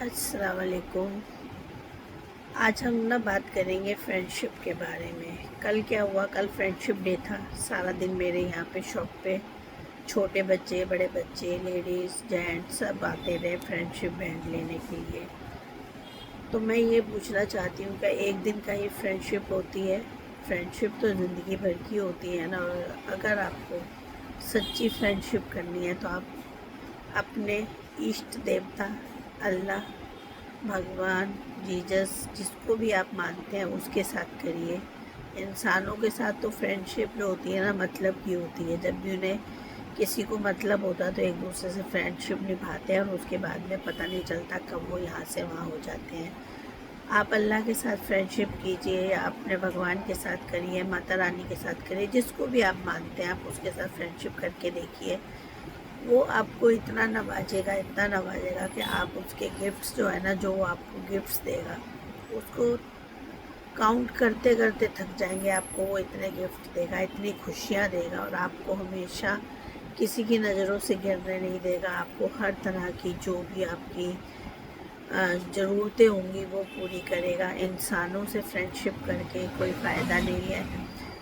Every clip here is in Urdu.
السلام علیکم۔ آج ہم بات کریں گے فرینڈشپ کے بارے میں۔ کل کیا ہوا، کل فرینڈشپ ڈے تھا۔ سارا دن میرے یہاں پہ شاپ پہ چھوٹے بچے، بڑے بچے، لیڈیز، جینٹس سب آتے رہے فرینڈشپ بینڈ لینے کے لیے۔ تو میں یہ پوچھنا چاہتی ہوں کہ ایک دن کا ہی فرینڈشپ ہوتی ہے؟ فرینڈشپ تو زندگی بھر کی ہوتی ہے نا۔ اور اگر آپ کو سچی فرینڈشپ کرنی ہے تو آپ اپنے اشٹ دیوتا اللہ، بھگوان، جیزس، جس کو بھی آپ مانتے ہیں اس کے ساتھ کریے۔ انسانوں کے ساتھ تو فرینڈشپ جو ہوتی ہے نا مطلب کی ہوتی ہے۔ جب بھی انہیں کسی کو مطلب ہوتا ہے تو ایک دوسرے سے فرینڈشپ نبھاتے ہیں، اور اس کے بعد میں پتہ نہیں چلتا کب وہ یہاں سے وہاں ہو جاتے ہیں۔ آپ اللہ کے ساتھ فرینڈشپ کیجئے، یا اپنے بھگوان کے ساتھ کریے، ماتا رانی کے ساتھ کریے، جس کو بھی آپ مانتے ہیں آپ اس کے ساتھ فرینڈشپ کر کے دیکھیے۔ وہ آپ کو اتنا نوازے گا، اتنا نوازے گا کہ آپ اس کے گفٹس جو ہے نا، جو وہ آپ کو گفٹس دے گا اس کو کاؤنٹ کرتے کرتے تھک جائیں گے۔ آپ کو وہ اتنے گفٹ دے گا، اتنی خوشیاں دے گا، اور آپ کو ہمیشہ کسی کی نظروں سے گرنے نہیں دے گا۔ آپ کو ہر طرح کی جو بھی آپ کی ضرورتیں ہوں گی وہ پوری کرے گا۔ انسانوں سے فرینڈشپ کر کے کوئی فائدہ نہیں ہے،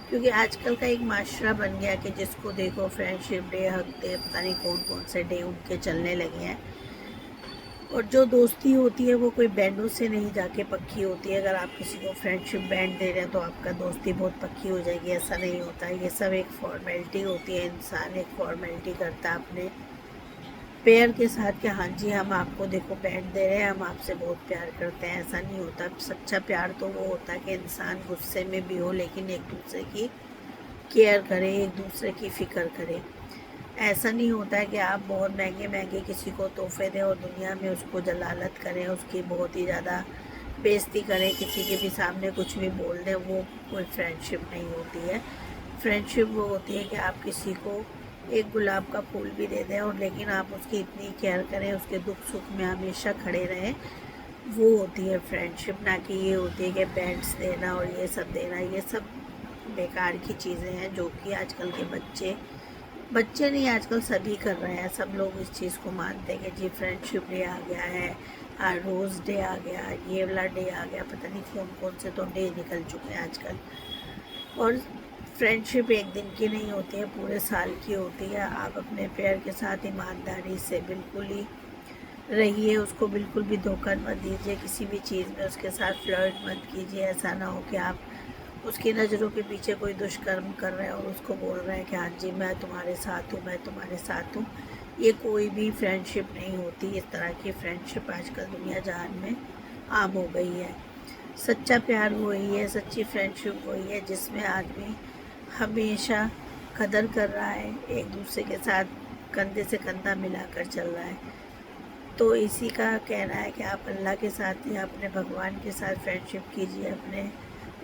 کیونکہ آج کل کا ایک معاشرہ بن گیا کہ جس کو دیکھو فرینڈشپ ڈے، حق ڈے، پتہ نہیں کون کون سے ڈے ان کے چلنے لگے ہیں۔ اور جو دوستی ہوتی ہے وہ کوئی بینڈوں سے نہیں جا کے پکی ہوتی ہے۔ اگر آپ کسی کو فرینڈشپ بینڈ دے رہے ہیں تو آپ کا دوستی بہت پکی ہو جائے گی، ایسا نہیں ہوتا ہے۔ یہ سب ایک فارمیلٹی ہوتی ہے، انسان ایک فارمیلٹی کرتا ہے اپنے پیئر کے ساتھ کہ ہاں جی ہم آپ کو دیکھو بینڈ دے رہے ہیں، ہم آپ سے بہت پیار کرتے ہیں۔ ایسا نہیں ہوتا۔ سچا پیار تو وہ ہوتا ہے کہ انسان غصے میں بھی ہو لیکن ایک دوسرے کی کیئر کرے، ایک دوسرے کی فکر کرے۔ ایسا نہیں ہوتا ہے کہ آپ بہت مہنگے مہنگے کسی کو تحفے دیں اور دنیا میں اس کو جلالت کریں، اس کی بہت ہی زیادہ بےزتی کریں، کسی کے بھی سامنے کچھ بھی بول دیں۔ وہ کوئی فرینڈشپ نہیں ہوتی ہے۔ فرینڈشپ وہ ہوتی ہے کہ آپ کسی کو ایک گلاب کا پھول بھی دے دیں اور لیکن آپ اس کی اتنی کیئر کریں، اس کے دکھ سکھ میں ہمیشہ کھڑے رہیں۔ وہ ہوتی ہے فرینڈشپ، نہ کہ یہ ہوتی ہے کہ بینڈس دینا اور یہ سب دینا۔ یہ سب بیکار کی چیزیں ہیں جو کہ آج کل کے بچے نہیں، آج کل سبھی کر رہے ہیں۔ سب لوگ اس چیز کو مانتے ہیں کہ جی فرینڈشپ ڈے آ گیا ہے، روز ڈے آ گیا، یہ والا ڈے آ گیا، پتہ نہیں کون کون سے تو ڈے نکل چکے ہیں آج کل۔ اور فرینڈشپ ایک دن کی نہیں ہوتی ہے، پورے سال کی ہوتی ہے۔ آپ اپنے پیئر کے ساتھ ایمانداری سے بالکل ہی رہیے، اس کو بالکل بھی دھوکہ مت دیجیے، کسی بھی چیز میں اس کے ساتھ فلرٹ مت کیجیے۔ ایسا نہ ہو کہ آپ اس کی نظروں کے پیچھے کوئی دشکرم کر رہے ہیں اور اس کو بول رہے ہیں کہ ہاں جی میں تمہارے ساتھ ہوں، میں تمہارے ساتھ ہوں۔ یہ کوئی بھی فرینڈشپ نہیں ہوتی۔ اس طرح کی فرینڈشپ آج کل دنیا جہان میں عام ہو گئی ہے۔ سچا پیار وہی ہے، سچی فرینڈشپ وہی ہے جس میں آدمی ہمیشہ قدر کر رہا ہے، ایک دوسرے کے ساتھ کندھے سے کندھا ملا کر چل رہا ہے۔ تو اسی کا کہنا ہے کہ آپ اللہ کے ساتھ یا اپنے بھگوان کے ساتھ فرینڈشپ کیجیے، اپنے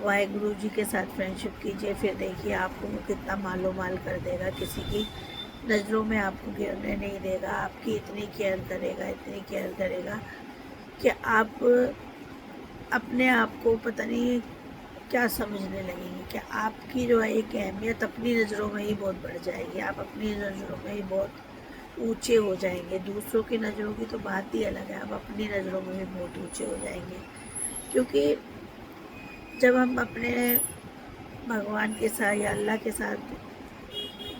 واحے گرو جی کے ساتھ فرینڈشپ کیجیے، پھر دیکھیے آپ کو وہ کتنا مال و مال کر دے گا، کسی کی نظروں میں آپ کو گرنے نہیں دے گا، آپ کی اتنی کیئر کرے گا، اتنی کیئر کرے گا کہ آپ اپنے آپ کو پتہ نہیں کیا سمجھنے لگیں گے کہ آپ کی جو ہے ایک اہمیت اپنی نظروں میں ہی بہت بڑھ جائے گی، آپ اپنی نظروں میں ہی بہت اونچے ہو جائیں گے۔ دوسروں کی نظروں کی تو بات ہی الگ ہے، آپ اپنی نظروں میں بھی بہت اونچے ہو جائیں گے۔ کیونکہ جب ہم اپنے بھگوان کے ساتھ یا اللہ کے ساتھ،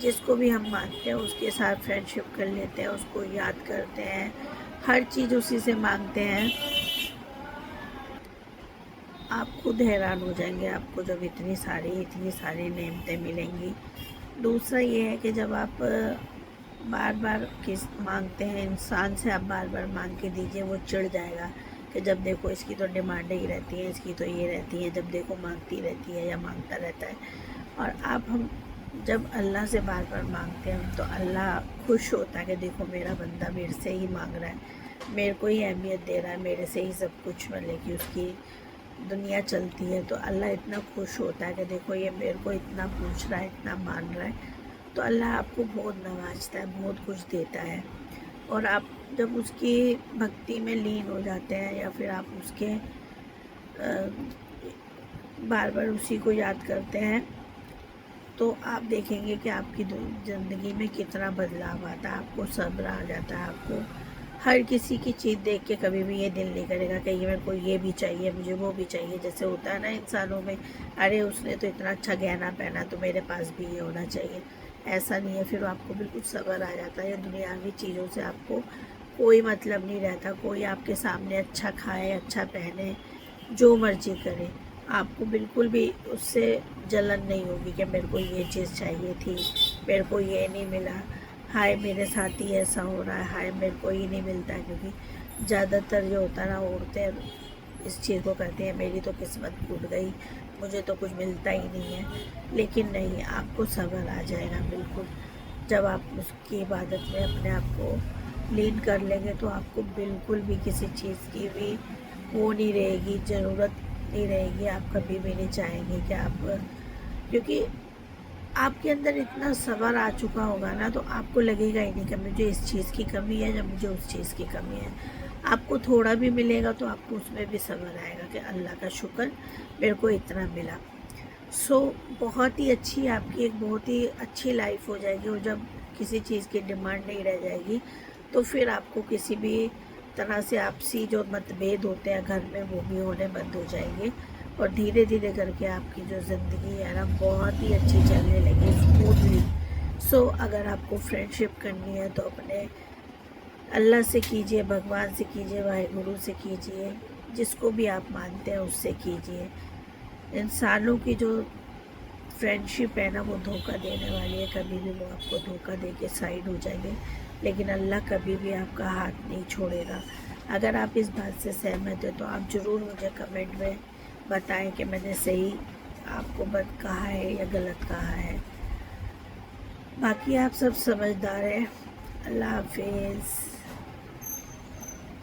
جس کو بھی ہم مانتے ہیں اس کے ساتھ فرینڈشپ کر لیتے ہیں، اس کو یاد کرتے ہیں، ہر چیز اسی سے مانگتے ہیں، آپ خود حیران ہو جائیں گے آپ کو جب اتنی ساری نعمتیں ملیں گی۔ دوسرا یہ ہے کہ جب آپ بار بار مانگتے ہیں انسان سے، آپ بار بار مانگ کے دیجئے، وہ چڑ جائے گا کہ جب دیکھو اس کی تو ڈیمانڈیں ہی رہتی ہیں، اس کی تو یہ رہتی ہے، جب دیکھو مانگتی رہتی ہے یا مانگتا رہتا ہے۔ اور ہم جب اللہ سے بار بار مانگتے ہیں تو اللہ خوش ہوتا ہے کہ دیکھو میرا بندہ میرے سے ہی مانگ رہا ہے، میرے کو ہی اہمیت دے رہا ہے، میرے سے ہی سب کچھ مطلب کہ اس کی دنیا چلتی ہے۔ تو اللہ اتنا خوش ہوتا ہے کہ دیکھو یہ میرے کو اتنا پوچھ رہا ہے، اتنا مان رہا ہے۔ تو اللہ آپ کو بہت نوازتا ہے، بہت کچھ دیتا ہے۔ اور آپ جب اس کی بھکتی میں لین ہو جاتے ہیں یا پھر آپ اس کے بار بار اسی کو یاد کرتے ہیں تو آپ دیکھیں گے کہ آپ کی زندگی میں کتنا بدلاؤ آتا ہے، آپ کو صبر آ جاتا ہے، آپ کو ہر کسی کی چیز دیکھ کے کبھی بھی یہ دل نہیں کرے گا کہ یہ میرے کو یہ بھی چاہیے، مجھے وہ بھی چاہیے. جیسے ہوتا ہے نا انسانوں میں، ارے اس نے تو اتنا اچھا گہنا پہنا تو میرے پاس بھی یہ ہونا چاہیے. ایسا نہیں ہے. پھر آپ کو بالکل صبر آ جاتا ہے. دنیاوی چیزوں سے آپ کو کوئی مطلب نہیں رہتا. کوئی آپ کے سامنے اچھا کھائے، اچھا پہنے، جو مرضی کرے، آپ کو بالکل بھی اس سے جلن نہیں ہوگی کہ میرے کو یہ چیز چاہیے تھی، میرے کو یہ نہیں ملا، ہائے میرے ساتھ ہی ایسا ہو رہا ہے، ہائے میرے کو ہی نہیں ملتا ہے. کیونکہ زیادہ تر جو ہوتا ہے نا، عورتیں اس چیز کو کہتے ہیں میری تو قسمت ٹوٹ گئی، مجھے تو کچھ ملتا ہی نہیں ہے. لیکن نہیں، آپ کو صبر آ جائے گا بالکل. جب آپ اس کی عبادت میں اپنے آپ کو لین کر لیں گے تو آپ کو بالکل بھی کسی چیز کی بھی وہ نہیں رہے گی، ضرورت نہیں رہے گی. آپ کبھی بھی نہیں چاہیں گے کہ آپ، کیونکہ آپ کے اندر اتنا صبر آ چکا ہوگا نا، تو آپ کو لگے گا ہی نہیں کہ مجھے اس چیز کی کمی ہے یا مجھے اس چیز کی کمی ہے. آپ کو تھوڑا بھی ملے گا تو آپ کو اس میں بھی صبر آئے گا کہ اللہ کا شکر میرے کو اتنا ملا. بہت ہی اچھی آپ کی ایک بہت ہی اچھی لائف ہو جائے گی. اور جب کسی چیز کی ڈیمانڈ نہیں رہ جائے گی تو پھر آپ کو کسی بھی طرح سے آپسی جو متبھید ہوتے ہیں گھر میں، وہ بھی ہونے بند ہو جائیں گے. اور دھیرے دھیرے کر کے آپ کی جو زندگی ہے نا، بہت ہی اچھی چلنے لگی، اسموتھلی. اگر آپ کو فرینڈ شپ کرنی ہے تو اپنے اللہ سے کیجئے، بھگوان سے کیجئے، واحد گرو سے کیجئے، جس کو بھی آپ مانتے ہیں اس سے کیجئے. انسانوں کی جو فرینڈ شپ ہے نا، وہ دھوکہ دینے والی ہے. کبھی بھی وہ آپ کو دھوکہ دے کے سائڈ ہو جائیں گے، لیکن اللہ کبھی بھی آپ کا ہاتھ نہیں چھوڑے گا. اگر آپ اس بات سے سہمت ہیں تو آپ ضرور مجھے کمنٹ میں بتائیں کہ میں نے صحیح آپ کو کہا ہے یا غلط کہا ہے. باقی آپ سب سمجھدار ہیں. اللہ حافظ.